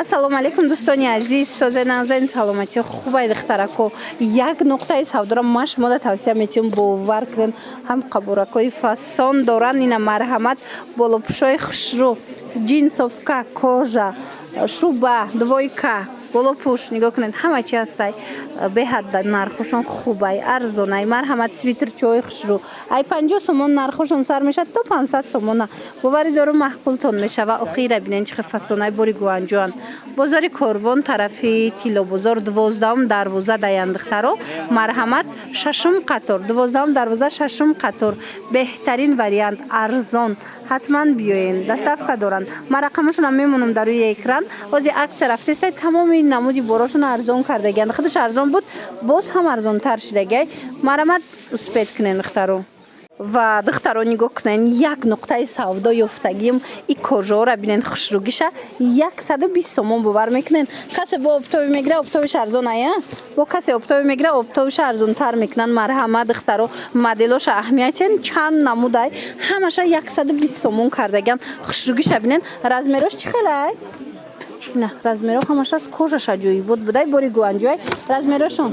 ассалому алейкум дӯстони азиз, созе назани саломати хубай духтарако. Як нуқтаи савдора ма шумода тавсия метиҳум бовар кунем. Ҳам қабуракҳои фасон доранд. Ина марҳамат, болопӯшои хушрӯ, ҷинсовка, кожа, шуба, двойка, болопӯш нигоҳ кунед, ҳама чи ҳастай. Беҳад нархошон хубай, арзонай. Марҳамат, свитерчиҳои хушрӯ ай 50 сомон нархошон сар мешавад то 500 сомона. Бовари дору маҳқултон мешава. Охира бинен чихе фасонай бори гуанҷоан. Бозори Корвон тарафи Тилобозор 12 дарвоза даянд духтаро. Марҳамат, шашум қатор, 12 дарвоза, шашум қатор. Беҳтарин вариант, арзон. ҳатман биёен. Доставка доранд. Ма рақамашонам мемонам дар рӯи экран. Ози аксия рафтестай тамоми намуди борошон арзон кардагиянд. Худаш арзон буд, боз ҳам арзонтар шидагай. Марҳамат, успед кунен духтаро. Ва духтаро нигоҳ кунен, як нуқтаи савдо ёфтагим. И кожаҳоро бинен, хушрӯгиша 120 сомон бовар мекунен. Касе бо оптови мегира, оптовиш арзон ая? Бо касе оптови мегира, оптовиш арзонтар мекунан. Марҳамат духтаро, моделоша аҳамиятен чанд намудай, ҳамаша 120 сомон кардаган. Хушрӯгиша бинен, размерош чӣ хелай? На, размеро ҳамаша кожаша ҷои буд будай бори гуанҷоай. Размерошон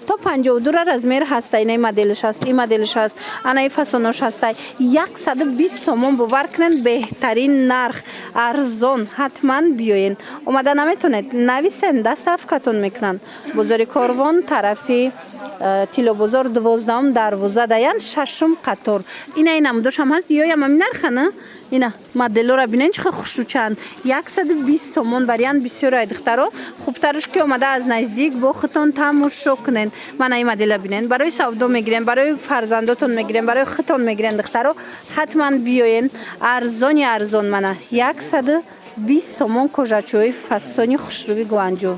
то 52 размер ҳастай. Ина моделиш ҳаст, ин моделиш ҳаст, ана фасонош ҳастай. 120 сомон бовар кунен. Беҳтарин нарх, арзон. Ҳатман биёен. Омада наметонед, нависен, доставкатон мекунанд. Бозори Корвон тарафи Тилобозор 12 дарвоза даян, шашум қатор. Ина намудош ҳам ҳаст, ёям ҳамин нархана. Ина моделора бинен чихе хушрӯчанд. 120 сомон вариант бисёр ай духтаро. Хубтараш ки омада аз наздик бо хитон тамошо кунен. Мана ин модела бинен, барои савдо мегирен, барои фарзандотон мегирен, барои хитон мегирен духтаро. Ҳатман биёен. Арзони арзон. Мана 120 сомон кожачои фасони хушрӯви гуанҷо.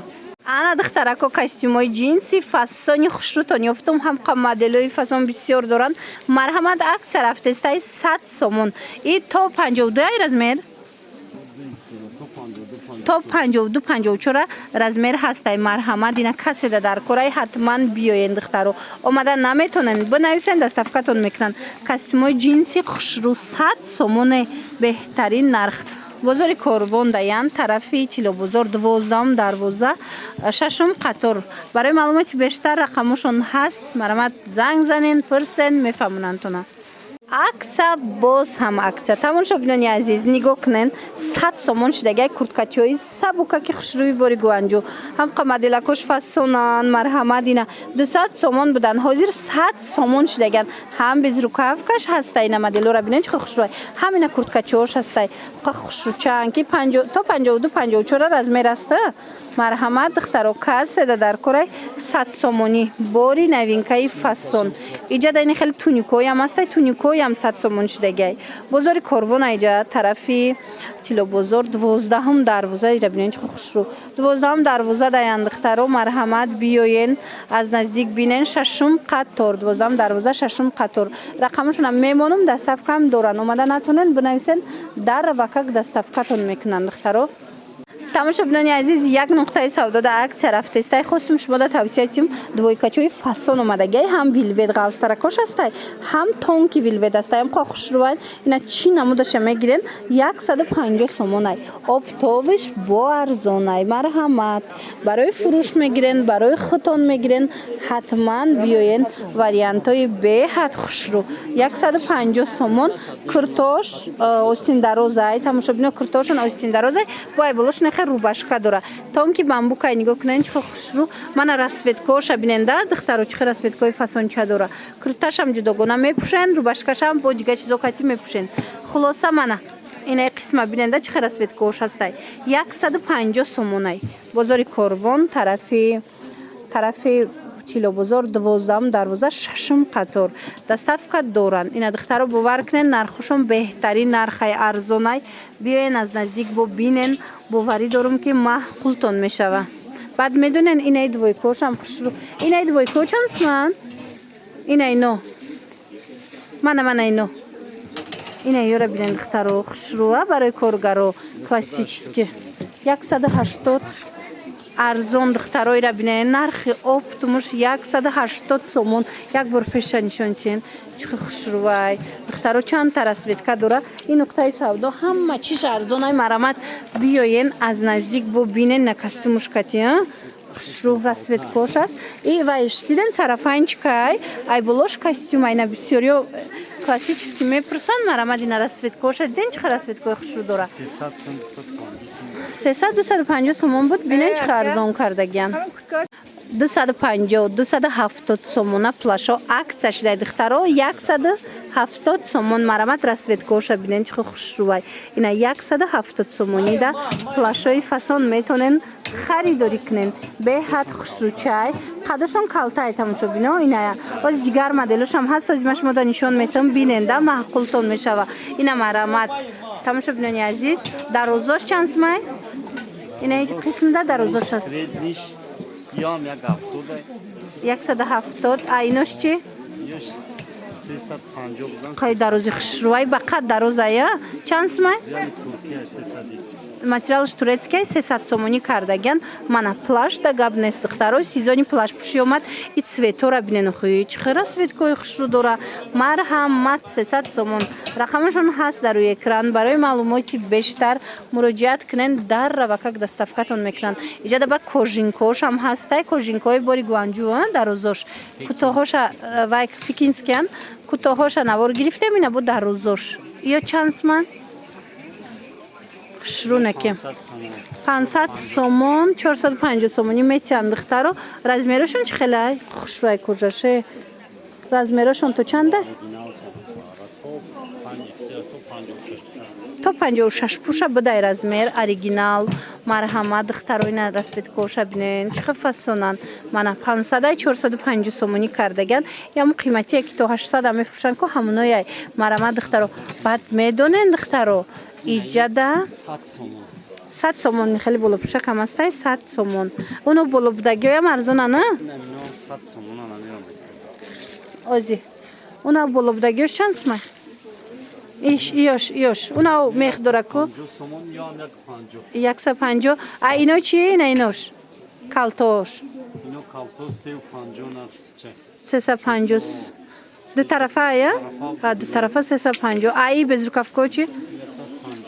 Ана духтарако, костюмои ҷинси фасони хушрӯтон ёфтум. ҳам моделои фасон бисёр доранд. Марҳамат, аксия рафтестай 100 сомон. И то 52 размер, то 52-54 размер ҳастай. Марҳамат, ина каседа дар корай. Ҳатман биёен духтаро. Омада наметонен, бинависен, доставкатон мекунанд. Костюмои ҷинси хушрӯ 100 сомоне. Беҳтарин нарх. Бозори Корвон даян тарафи Тилобозор 12 дарвоза, шашум қатор. Барои маълумоти бештар рақамошон ҳаст. Марҳамат, занг занен, пурсен, мефаҳмонандтона. Аксия, боз ҳам аксия. Тамошобинони азиз, нигоҳ кунен, 100 сомон шидагай курткачиҳои сабукаки хушрӯви бори гуанҷо. ҳамқа моделакош фасонан. Марҳамат, ина 200 сомон будан, ҳозир 100 сомон шидаган. ҳам безрукавкаш ҳастай. Ина моделора бинен чихе хушрӯай. ҳамина курткачиҳош ҳастай. қа хушрӯчанд ки 50 то 52-54 размер аста. Марҳамат духтаро, каседа дар корай 100 сомонӣ. Бори новинкаи фасон. Иҷада ин хеле туникои ҳам ҳастай. Туникои ҳам 100 сомон шидагай. Бозори Корвон айҷа тарафи Тилобозор 12 дарвоза. ира бинен чихе хушрӯ. 12 дарвоза даянд духтаро. Марҳамат, биёен, аз наздик бинен. шашум қатор. 12 дарвоза, шашум қатор. Рақамашонам мемонам, доставкаам доранд. Омада натонен, бинависен, дар ва как доставкатон мекунанд духтаро. тамошобинони азиз, як нуқтаи савдо да аксия рафтестай. Хостум шумода тавсия тим двойкачои фасон омадагай. ҳам вилвет ғавстаракош ҳастай, ҳам тонки вилвет ҳастай. ҳам қа хушрӯай. ина чӣ намудаша мегирен? 150 сомонай. Оптовиш бо арзонай. Марҳамат, барои фурӯш мегирен, барои хитон мегирен. Ҳатман биёен. Вариантҳои беҳад хушрӯ. 150 сомон. Куртош остиндарозай. Тамошобино, куртошон остиндарозай. Бо айболошон рубашка дора. Тонки бамбукай нигоҳ кунен, чихе хушрӯ. Мана расветкоша биненда духтаро, чихе расветкои фасонча дора. Курташам ҷудогона мепӯшен, рубашкашам бо ҷига чизокати мепӯшен. Хулоса мана ина қисма биненда чихе расветкош ҳастай. 150 сомонай. Бозори Корвон тарафи Тилобозор 12 дарвоза, шашум қатор. Доставка доранд. Ина духтаро бовар кунен, нархошон беҳтарин нархай, арзонай. Биёен аз наздик бо бинен. Боварӣ дорум ки маҳқултон мешава. Баъд медонен, инаи двойкошам хушрӯ. Инаи двойко чандсман? Ина ино. Мана ино. Ина ёра бинен духтаро, хушрӯа барои коргаро классически. 180. арзон духтароира бинен нархи оптумуш 180 сомон як бор пеша нишонтин чихи хушрувай духтаро чанд та расветка дора ин нуқтаи савдо ҳама чиш арзонай марамат биёен аз наздик бо бинен на костюмушкати хушру расветкош аст и вайш диден сарафанчикай ай болош костюм айна бисёриё классический мепурсан марамад ина расветкоша диден чихи расветкои хушру дора 300-250 сомон буд бинен чихи арзон кардагиян 250-270 сомона плашо акция шидай духтаро 170 сомон марамат расветкоша бинен чихи хушрувай ина 170 сомонида плашои фасон метонен харидорӣ кунен беҳад хушручай қадошон калтае тамошо бино иная боз дигар моделошам ҳаст озимаш мода нишон метавон биненда маъқултон мешава ина марамат тамошо бинони азиз дарозош чанд сумай ина ҳеҷ қисмда дарозош аст 170 а инош чи қай дарози хушрувай ба қад дарозая чанд сумай материалш турецкий 300 сомонӣ кардагиян мана плаш да гап нест духтаро сезони плаш пӯшӣ омад и цветора бинен хуи чихи расветкои хушру дора марҳамат 300 сомон рақамашон ҳаст дар рӯи экран барои маълумоти бештар муроҷиат кунен даррава как доставкатон мекунанд иҷада ба кожинкошам ҳастай кожинкои бори гуанҷу дарозош кӯтоҳоша вай пекинскиян кӯтоҳоша навор гирифтем ина бу дарозош ё чанд суман хушрунакем 500 сомон 450 сомонӣ метиҳанд духтаро размерошон чӣ хелай хушрувай кӯжаше размерошон то чанда то 56 пуша будай размер оригинал марҳамат духтаро ина расветкоша бинен чихи фасонан мана 500 450 сомонӣ кардагиян яму қиматие ки то 800 мефурӯшанд ко ҳамунояй марҳамат духтаро баъд медонен духтаро иҷада 100 сомон хеле боло пуша кам астай 100 сомон уно боло будагиёям арзонана ози уна боло будагиёш чанд сумай иёш уна мех дора ку 150 а ино чи ина инош калтош 350 ду тарафа я ду тарафа 350 а и без рукавко чи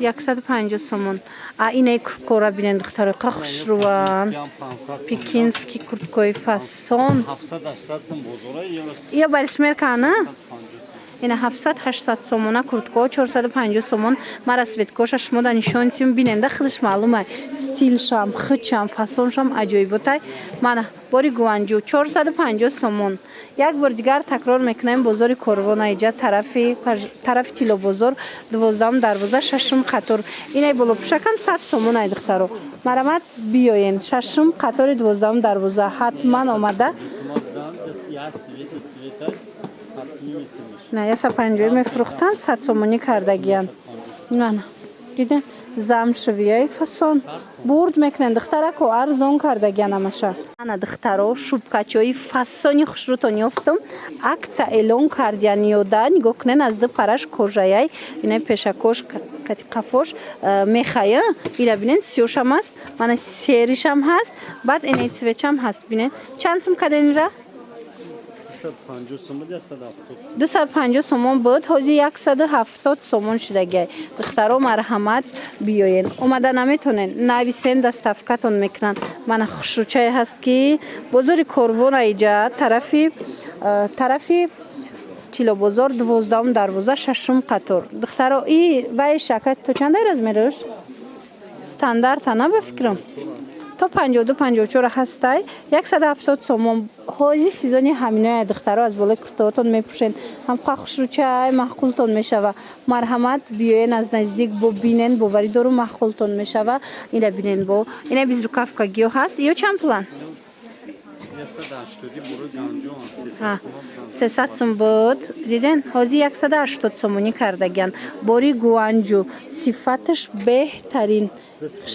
150 сомон а инаи курткора бинен духтаро қа хушруван пекинский курткои фасон ё балишмер кана ина 700-800 сомона куртко 450 сомон ма расветкоша шумо да нишонтим биненда худаш маълумай стилшам хичам фасоншам аҷоиботай мана бори гуанҷу 450 сомон як бор дигар такрор мекунем бозори корвона иҷа тарафи тилобозор 12 дарвоза 6 қатор инай болопушакам 100 сомон ай духтаро марамат биёен 6 қатори 12 дарвоза ҳатман омада на 150 мефурӯхтанд 100 сомонӣ кардагиян мана диден замшавияи фасон бурд мекунен духтарако арзон кардагиян амаша ана духтаро шубкачои фасони хушрутон ёфтум акция эълон кардиян ёда нигоҳ кунен аз ду параш кожаяй ина пешакош қафош мехая ира бинен сиёшам аст мана серишам ҳаст баъд инаи цветчам ҳаст бинен чанд сум каденира 250 сомон буд ҳозир 170 сомон шудагиай духтаро марҳамат биёен омада наметонен нависен доставкатон мекунанд мана хушручае ҳаст ки бозори корвона иҷа тарафи тилобозор 12 дарвоза 6 қатор духтаро и вай шакат то чандай размерош стандарт ана ба фикрам то 52-54 ҳастай 170 сомон ҳозир сезони ҳаминоя духтаро аз болои куртаотон мепӯшен ҳамқа хушручай маҳқултон мешава марҳамат биёен аз наздик бо бинен боваридору маҳқултон мешава ина бинен бо ина безрукавка гиё ҳаст ё чанд пулан 300 сум буд диден ҳозир 180 сомонӣ кардагиян бори гуанҷу сифаташ беҳтарин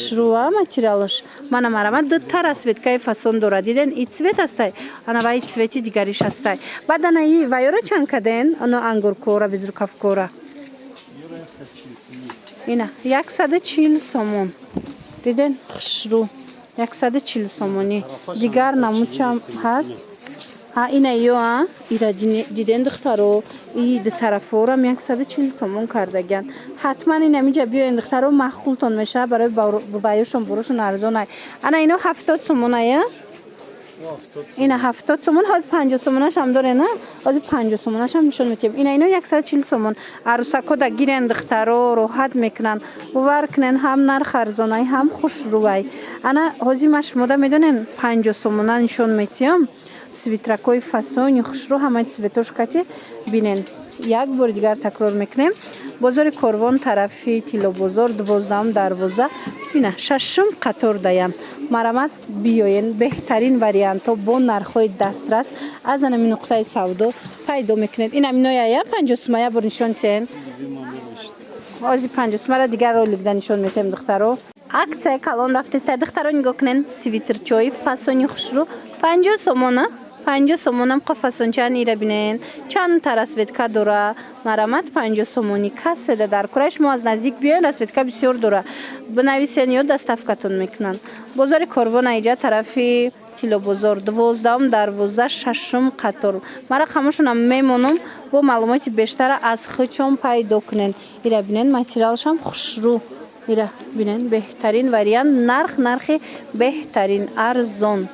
шруа материалаш мана марамат дутта расветкаи фасон дора диден и цвет астай ана вай цвети дигариш астай баъд ана и вайора чанд каден ано ангуркора безрукавкора ина 140 сомон диден хушру 140 сомонӣ. Дигар намучам ҳаст. Ина ё ира диден духтаро и ду тарафорам 140 сомон кардаган. Ҳатман ин амиҷа биёен духтаро маххултон меша барои баёшон бурушон арзонай. Ана ино 70 сомон ая? Ина 70 сомон, ҳол 50 сомонаш ҳам доре на? Ҳозир 50 сомонаш ҳам нишон метиҳем. Ина ино 140 сомон. Арусако да гирен духтаро роҳат мекунан. Бовар кунен ҳам нарх арзонай, ҳам хушрӯай. Ана ҳозир ма шумода медонен 50 сомона нишон метиҳем. Свитракои фасони хушрӯ ҳамаи цветошкати бинен. Як бори дигар такрор мекунем. Бозори Корвон тарафи Тилобозор 12-12 бина шашум қатор даян. Марамат биёен беҳтарин вариантҳо бо нархҳои дастрас аз анами нуқтаи савдо пайдо мекунед. Ин аминоя я 50 сомая бор нишон тен. Ҳозир 50 сомара дигар роликда нишон метем духтаро. Акция калон рафтеста духтаро нигоҳ кунен. Свитрчои фасони хушрӯ 50 сомона. 50 сомонам қафасончан ира бинен. Чанд та расветка дора. Марамат 50 сомони касседа дар кураи шумо аз наздик биёен, расветка бисёр дора. Бинависен ё доставкатон мекунан. Бозори Корвон аиҷа тарафи Тилобозор 12-12 шашум қатор. Мара хамошонам мемонам бо маълумоти бештара аз хучон пайдо кунен. Ира бинен материалшам хушрӯ. Ира бинен беҳтарин вариант, нархи беҳтарин арзон.